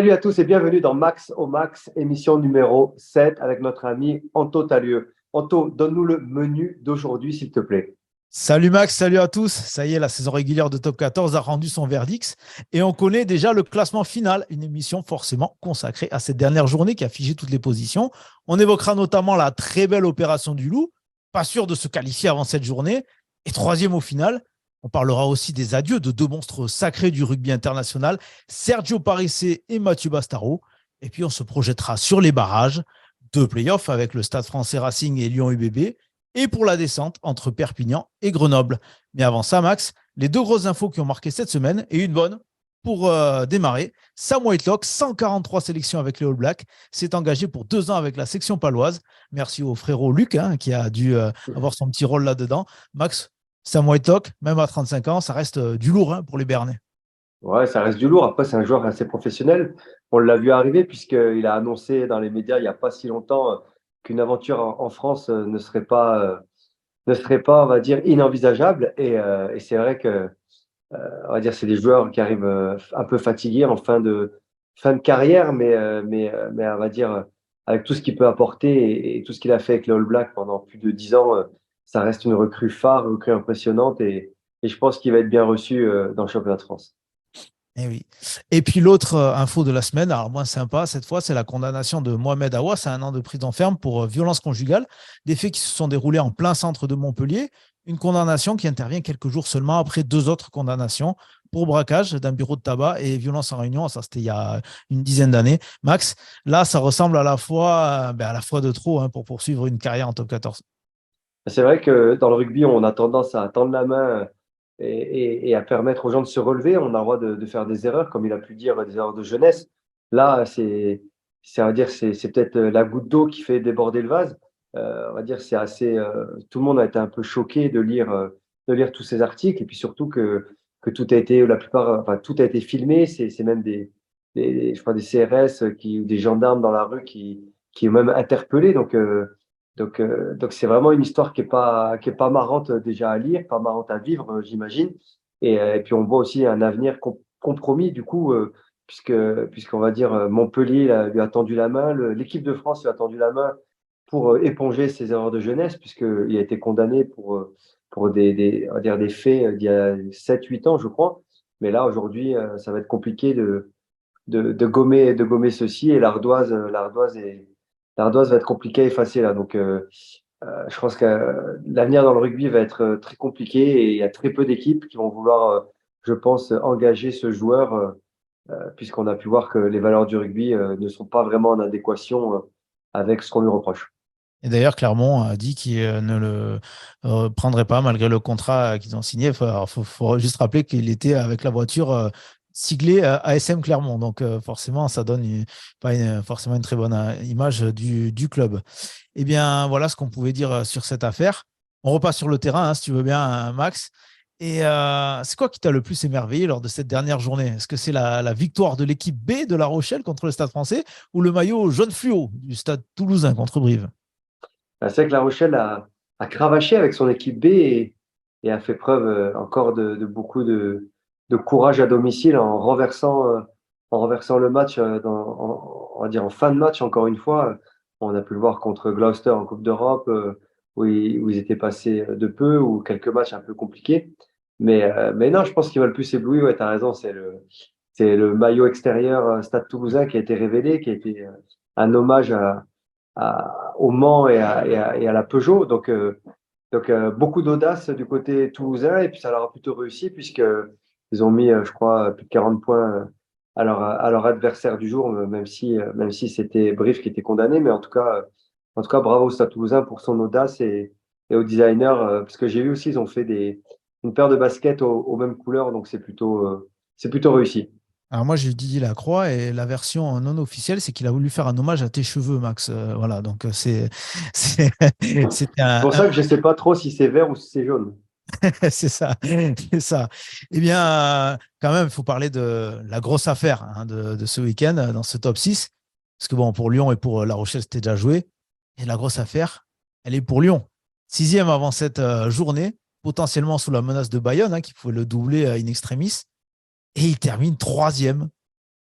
Salut à tous et bienvenue dans Max au Max, émission numéro 7 avec notre ami Anto Talieu. Anto, donne-nous le menu d'aujourd'hui, s'il te plaît. Salut Max, salut à tous. Ça y est, la saison régulière de Top 14 a rendu son verdict et on connaît déjà le classement final, une émission forcément consacrée à cette dernière journée qui a figé toutes les positions. On évoquera notamment la très belle opération du Loup, pas sûr de se qualifier avant cette journée, et troisième au final. On parlera aussi des adieux de deux monstres sacrés du rugby international, Sergio Parissé et Mathieu Bastaro. Et puis on se projettera sur les barrages, deux playoffs avec le Stade français Racing et Lyon UBB, et pour la descente entre Perpignan et Grenoble. Mais avant ça, Max, les deux grosses infos qui ont marqué cette semaine, et une bonne pour démarrer. Sam Whitelock, 143 sélections avec les All Blacks, s'est engagé pour 2 ans avec la section paloise. Merci au frérot Luc, qui a dû avoir son petit rôle là-dedans. Max, Sam Whitelock, même à 35 ans, ça reste du lourd pour les Bernais. Ouais, ça reste du lourd. Après, c'est un joueur assez professionnel. On l'a vu arriver puisqu'il a annoncé dans les médias il n'y a pas si longtemps qu'une aventure en France ne serait pas, on va dire, inenvisageable. Et c'est vrai que, on va dire, c'est des joueurs qui arrivent un peu fatigués en fin de carrière, mais on va dire, avec tout ce qu'il peut apporter et tout ce qu'il a fait avec les All Blacks pendant plus de 10 ans, ça reste une recrue phare, une recrue impressionnante et je pense qu'il va être bien reçu dans le championnat de France. Et oui. Et puis l'autre info de la semaine, alors moins sympa cette fois, c'est la condamnation de Mohamed Awas à 1 an de prison ferme pour violence conjugale, des faits qui se sont déroulés en plein centre de Montpellier, une condamnation qui intervient quelques jours seulement après deux autres condamnations pour braquage d'un bureau de tabac et violence en réunion, ça c'était il y a une dizaine d'années. Max, là ça ressemble à la fois de trop pour poursuivre une carrière en top 14. C'est vrai que dans le rugby, on a tendance à tendre la main et à permettre aux gens de se relever. On a le droit de faire des erreurs, comme il a pu dire, des erreurs de jeunesse. Là, on va dire, c'est peut-être la goutte d'eau qui fait déborder le vase. On va dire, c'est assez. Tout le monde a été un peu choqué de lire tous ces articles et puis surtout que tout a été, la plupart, enfin, tout a été filmé. C'est même je crois, des CRS ou des gendarmes dans la rue qui ont même interpellé. Donc c'est vraiment une histoire qui est pas marrante déjà à lire, pas marrante à vivre, j'imagine. Et puis on voit aussi un avenir compromis du coup, puisqu'on va dire Montpellier lui a tendu la main, l'équipe de France lui a tendu la main pour éponger ses erreurs de jeunesse, puisqu'il a été condamné pour on va dire des faits d'il y a 7 8 ans, je crois. Mais là aujourd'hui, ça va être compliqué de gommer ceci et l'ardoise va être compliquée à effacer là. Donc, je pense que l'avenir dans le rugby va être très compliqué et il y a très peu d'équipes qui vont vouloir, je pense, engager ce joueur puisqu'on a pu voir que les valeurs du rugby ne sont pas vraiment en adéquation avec ce qu'on lui reproche. Et d'ailleurs, Clermont a dit qu'il ne le prendrait pas malgré le contrat qu'ils ont signé. Faut juste rappeler qu'il était avec la voiture siglée ASM Clermont. Donc, forcément, ça donne pas forcément une très bonne image du club. Eh bien, voilà ce qu'on pouvait dire sur cette affaire. On repasse sur le terrain, si tu veux bien, Max. Et c'est quoi qui t'a le plus émerveillé lors de cette dernière journée? Est-ce que c'est la victoire de l'équipe B de La Rochelle contre le Stade français ou le maillot jaune fluo du Stade toulousain contre Brive? C'est vrai que La Rochelle a cravaché avec son équipe B et a fait preuve encore de beaucoup de courage à domicile en renversant le match on va dire en fin de match encore une fois. On a pu le voir contre Gloucester en Coupe d'Europe où ils étaient passés de peu ou quelques matchs un peu compliqués. Mais non, je pense qu'il va le plus éblouir. Ouais, tu as raison, c'est le maillot extérieur Stade Toulousain qui a été révélé, qui a été un hommage au Mans et à la Peugeot. Donc, beaucoup d'audace du côté toulousain et puis ça leur a plutôt réussi puisqu'ils ont mis, je crois, plus de 40 points à leur adversaire du jour, même si c'était Brive qui était condamné. Mais en tout cas, bravo au Stade Toulousain pour son audace et aux designers, parce que j'ai vu aussi, ils ont fait une paire de baskets aux mêmes couleurs, donc c'est plutôt réussi. Alors moi, j'ai Didier Lacroix et la version non officielle, c'est qu'il a voulu faire un hommage à tes cheveux, Max. Voilà, donc c'est c'était C'est pour ça que je ne sais pas trop si c'est vert ou si c'est jaune. c'est ça, c'est ça. Eh bien, quand même, il faut parler de la grosse affaire de ce week-end dans ce top 6. Parce que bon, pour Lyon et pour La Rochelle, c'était déjà joué. Et la grosse affaire, elle est pour Lyon. Sixième avant cette journée, potentiellement sous la menace de Bayonne, qui pouvait le doubler in extremis. Et il termine troisième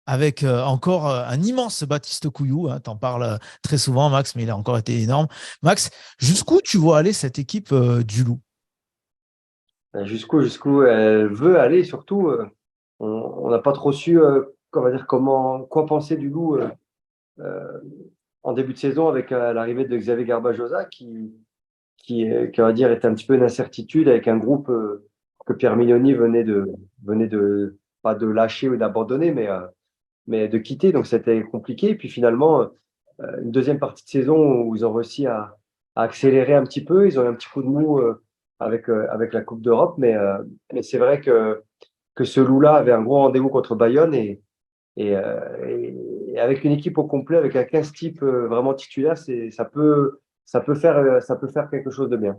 avec encore un immense Baptiste Couillou. Hein, tu en parles très souvent, Max, mais il a encore été énorme. Max, jusqu'où tu vois aller cette équipe du Loup? Jusqu'où elle veut aller, surtout, on n'a pas trop su quoi penser du Loup euh, en début de saison avec l'arrivée de Xavier Garbajosa qui, on va dire, était un petit peu une incertitude avec un groupe que Pierre Mignoni venait de, pas de lâcher ou d'abandonner, mais de quitter. Donc c'était compliqué. Et puis finalement, une deuxième partie de saison où ils ont réussi à accélérer un petit peu. Ils ont eu un petit coup de mou avec la Coupe d'Europe, mais c'est vrai que ce Loup-là avait un gros rendez-vous contre Bayonne et avec une équipe au complet, avec un 15 type vraiment titulaire, ça peut faire quelque chose de bien.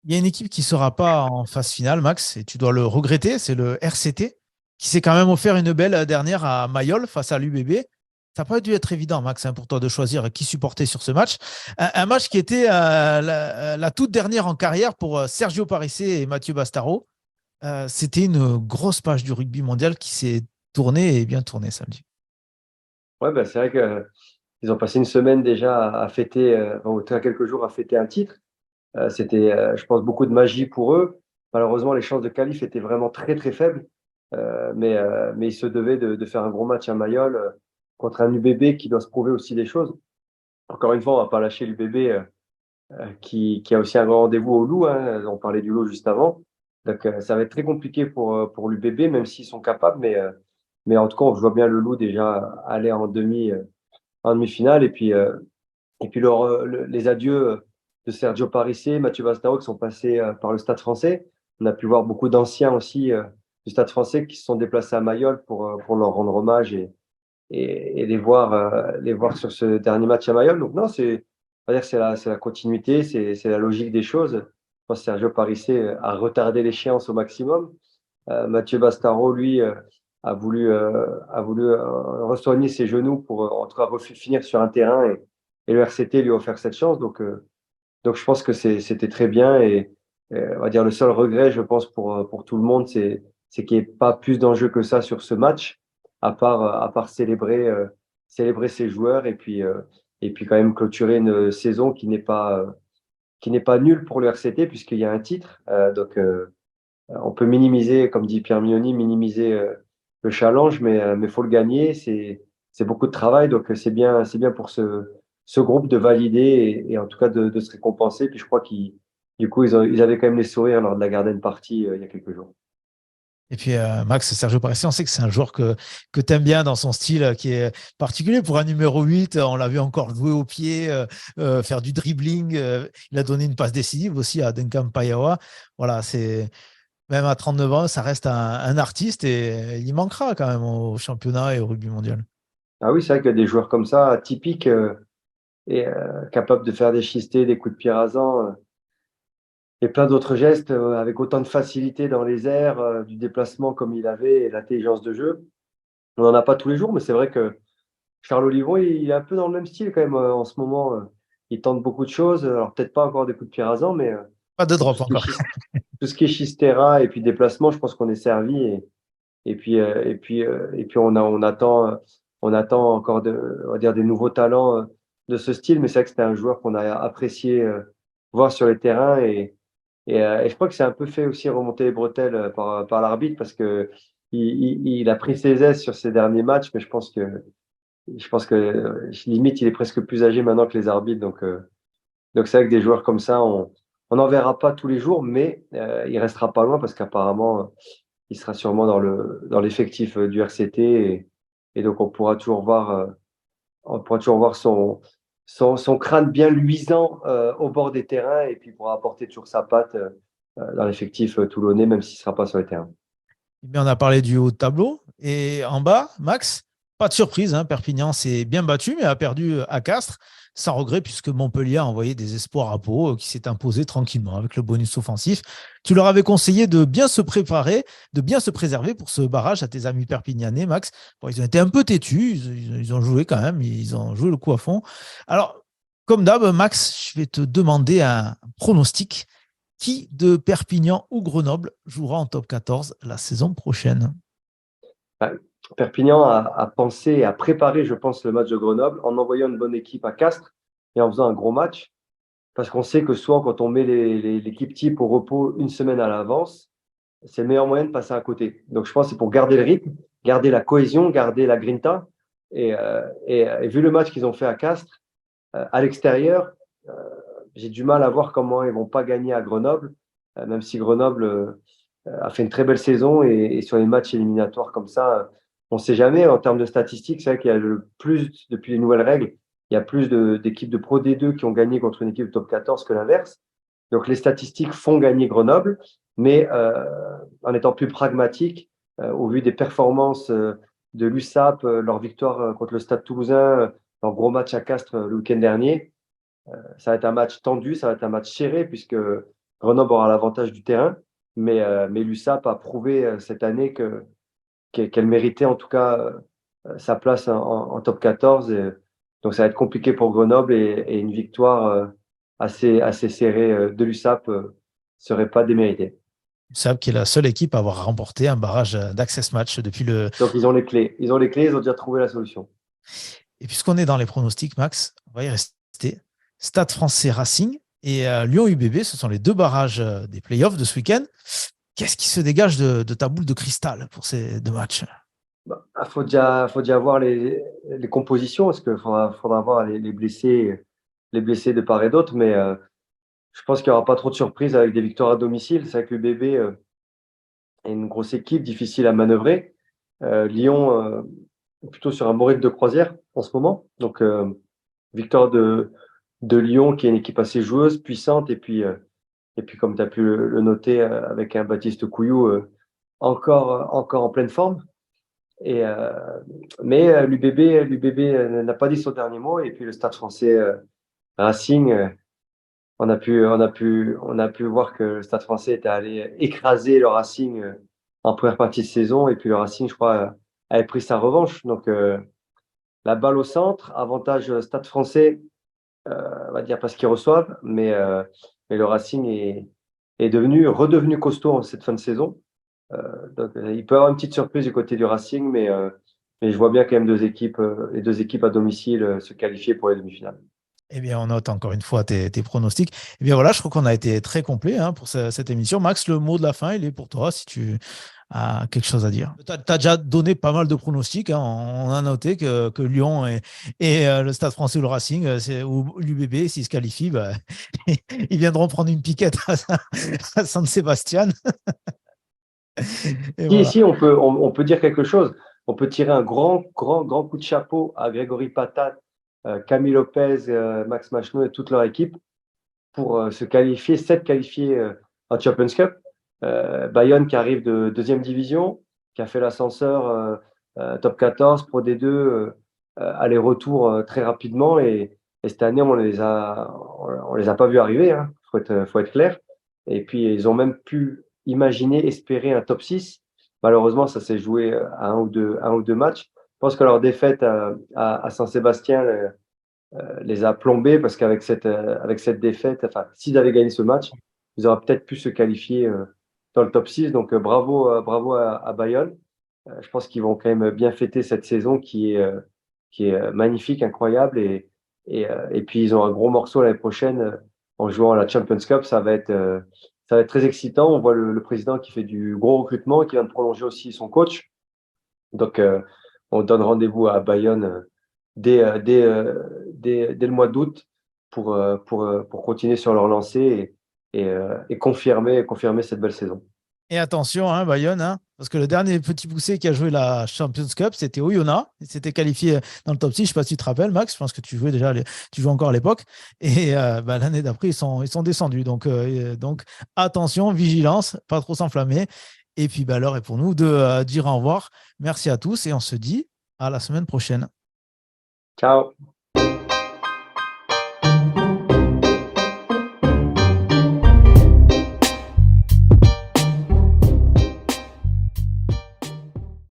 Il y a une équipe qui ne sera pas en phase finale, Max, et tu dois le regretter, c'est le RCT, qui s'est quand même offert une belle dernière à Mayol face à l'UBB. Ça n'a pas dû être évident, Max, hein, pour toi de choisir qui supporter sur ce match. Un match qui était la toute dernière en carrière pour Sergio Parissé et Mathieu Bastaro. C'était une grosse page du rugby mondial qui s'est tournée et bien tournée samedi. Ouais, bah, c'est vrai qu'ils ont passé une semaine déjà à fêter, enfin, quelques jours à fêter un titre. C'était, je pense, beaucoup de magie pour eux. Malheureusement, les chances de qualif étaient vraiment très, très faibles. Mais ils se devaient de faire un gros match à Mayol contre un UBB qui doit se prouver aussi des choses. Encore une fois, on va pas lâcher l'UBB qui a aussi un grand rendez-vous au Loup. Hein. On parlait du Loup juste avant. Donc, ça va être très compliqué pour l'UBB, même s'ils sont capables. Mais en tout cas, on voit bien le Loup déjà aller en demi-finale. Et puis les adieux de Sergio Parissé, Mathieu Bastaro qui sont passés par le Stade français. On a pu voir beaucoup d'anciens aussi du Stade français qui se sont déplacés à Mayol pour leur rendre hommage et les voir sur ce dernier match à Mayol. Donc non, on va dire que c'est la continuité, c'est la logique des choses. Je pense que Sergio Parissé a retardé l'échéance au maximum. Mathieu Bastaro, lui, a voulu re-soigner ses genoux pour en tout cas finir sur un terrain et le RCT lui a offert cette chance. Donc je pense que c'était très bien et on va dire le seul regret, je pense, pour tout le monde, c'est qu'il n'y ait pas plus d'enjeux que ça sur ce match, à part célébrer ses joueurs et puis quand même clôturer une saison qui n'est pas nulle pour le RCT puisqu'il y a un titre. Donc on peut minimiser, comme dit Pierre Mignoni, minimiser le challenge, mais faut le gagner. C'est beaucoup de travail, donc c'est bien pour ce groupe de valider et en tout cas de se récompenser. Puis je crois du coup, ils avaient quand même les sourires lors de la Garden Party il y a quelques jours. Et puis, Max, Sergio Parissé, on sait que c'est un joueur que tu aimes bien dans son style qui est particulier. Pour un numéro 8, on l'a vu encore jouer au pied, faire du dribbling. Il a donné une passe décisive aussi à Duncan Payawa. Voilà, même à 39 ans, ça reste un artiste et il manquera quand même au championnat et au rugby mondial. Ah oui, c'est vrai qu'il y a des joueurs comme ça, typiques et capables de faire des chistés, des coups de pied rasants. Et plein d'autres gestes avec autant de facilité dans les airs, du déplacement comme il avait et l'intelligence de jeu. On n'en a pas tous les jours, mais c'est vrai que Charles Olivon, il est un peu dans le même style quand même en ce moment. Il tente beaucoup de choses. Alors peut-être pas encore des coups de pied rasants, Pas de mais tout drop ce qui est encore. Chistera et puis déplacement, je pense qu'on est servi. Et puis on attend encore on va dire des nouveaux talents de ce style. Mais c'est vrai que c'était un joueur qu'on a apprécié voir sur les terrains et je crois que c'est un peu fait aussi remonter les bretelles par l'arbitre parce que il a pris ses aises sur ses derniers matchs, mais je pense que limite il est presque plus âgé maintenant que les arbitres. Donc c'est vrai que des joueurs comme ça, on n'en verra pas tous les jours, mais il restera pas loin parce qu'apparemment il sera sûrement dans l'effectif du RCT et donc on pourra toujours voir son crâne bien luisant au bord des terrains et puis il pourra apporter toujours sa patte dans l'effectif toulonnais, même s'il ne sera pas sur les terrains. On a parlé du haut de tableau. Et en bas, Max, pas de surprise, hein, Perpignan s'est bien battu, mais a perdu à Castres, sans regret, puisque Montpellier a envoyé des espoirs à Pau, qui s'est imposé tranquillement avec le bonus offensif. Tu leur avais conseillé de bien se préparer, de bien se préserver pour ce barrage à tes amis perpignanais, Max. Bon, ils ont été un peu têtus, ils ont joué quand même, ils ont joué le coup à fond. Alors, comme d'hab, Max, je vais te demander un pronostic. Qui de Perpignan ou Grenoble jouera en top 14 la saison prochaine? Perpignan a pensé, a préparé, je pense, le match de Grenoble en envoyant une bonne équipe à Castres et en faisant un gros match. Parce qu'on sait que souvent, quand on met l'équipe type au repos une semaine à l'avance, c'est le meilleur moyen de passer à côté. Donc, je pense que c'est pour garder le rythme, garder la cohésion, garder la grinta. Et vu le match qu'ils ont fait à Castres, à l'extérieur, j'ai du mal à voir comment ils vont pas gagner à Grenoble, même si Grenoble a fait une très belle saison et sur les matchs éliminatoires comme ça, on ne sait jamais. En termes de statistiques, c'est vrai qu'il y a le plus, depuis les nouvelles règles, il y a plus d'équipes de Pro D2 qui ont gagné contre une équipe de top 14 que l'inverse. Donc les statistiques font gagner Grenoble, mais en étant plus pragmatique, au vu des performances de l'USAP, leur victoire contre le Stade Toulousain, leur gros match à Castres le week-end dernier, ça va être un match tendu, ça va être un match serré puisque Grenoble aura l'avantage du terrain, mais l'USAP a prouvé cette année qu'elle méritait en tout cas sa place en top 14. Donc ça va être compliqué pour Grenoble et une victoire assez serrée de l'USAP serait pas déméritée. Sab qui est la seule équipe à avoir remporté un barrage d'Access Match depuis le. Donc ils ont les clés. Ils ont les clés, ils ont déjà trouvé la solution. Et puisqu'on est dans les pronostics, Max, on va y rester. Stade français Racing et Lyon UBB, ce sont les deux barrages des playoffs de ce week-end. Qu'est-ce qui se dégage de ta boule de cristal pour ces deux matchs? Bah, faut déjà voir les compositions, parce qu'il faudra voir les blessés de part et d'autre, mais je pense qu'il n'y aura pas trop de surprises avec des victoires à domicile. C'est vrai que le bébé est une grosse équipe, difficile à manœuvrer. Lyon est plutôt sur un bon rythme de croisière en ce moment. Donc, victoire de Lyon, qui est une équipe assez joueuse, puissante, et puis comme tu as pu le noter, avec un Baptiste Couillou encore en pleine forme. Mais l'UBB n'a pas dit son dernier mot. Et puis le Stade français Racing, on a pu voir que le Stade français était allé écraser le Racing en première partie de saison. Et puis le Racing, je crois, avait pris sa revanche. Donc la balle au centre, avantage Stade français, on va dire parce qu'ils reçoivent. Mais le Racing est redevenu costaud en cette fin de saison. Donc, il peut y avoir une petite surprise du côté du Racing, mais je vois bien quand même les deux équipes à domicile se qualifier pour les demi-finales. Eh bien, on note encore une fois tes pronostics. Eh bien, voilà, je crois qu'on a été très complet pour cette émission. Max, le mot de la fin, il est pour toi, si tu as quelque chose à dire. Tu as déjà donné pas mal de pronostics. On a noté que Lyon et le Stade français ou le Racing, ou l'UBB, s'ils se qualifient, bah, ils viendront prendre une piquette à San Sébastien. Et voilà. Ici, on peut dire quelque chose. On peut tirer un grand coup de chapeau à Grégory Patat, Camille Lopez, Max Machno et toute leur équipe pour s'être qualifiés en Champions Cup. Bayonne qui arrive de deuxième division, qui a fait l'ascenseur top 14, Pro D2, aller-retour très rapidement. Et cette année, on les a pas vus arriver. Faut être clair. Et puis, ils ont même pu imaginer, espérer un top 6. Malheureusement, ça s'est joué à un ou deux matchs. Je pense que leur défaite à Saint-Sébastien les a plombés parce qu'avec avec cette défaite, enfin, s'ils avaient gagné ce match, ils auraient peut-être pu se qualifier dans le top 6. Donc, bravo à Bayonne. Je pense qu'ils vont quand même bien fêter cette saison qui est magnifique, incroyable. Et puis, ils ont un gros morceau l'année prochaine en jouant à la Champions Cup. Ça va être très excitant. On voit le président qui fait du gros recrutement, qui vient de prolonger aussi son coach. Donc, on donne rendez-vous à Bayonne dès le mois d'août pour continuer sur leur lancée et confirmer cette belle saison. Et attention, Bayonne, parce que le dernier petit poussé qui a joué la Champions Cup, c'était Oyonnax. Il s'était qualifié dans le top 6. Je ne sais pas si tu te rappelles, Max. Je pense que tu jouais encore à l'époque. Et l'année d'après, ils sont descendus. Donc, attention, vigilance, pas trop s'enflammer. Et puis, l'heure est pour nous de dire au revoir. Merci à tous et on se dit à la semaine prochaine. Ciao.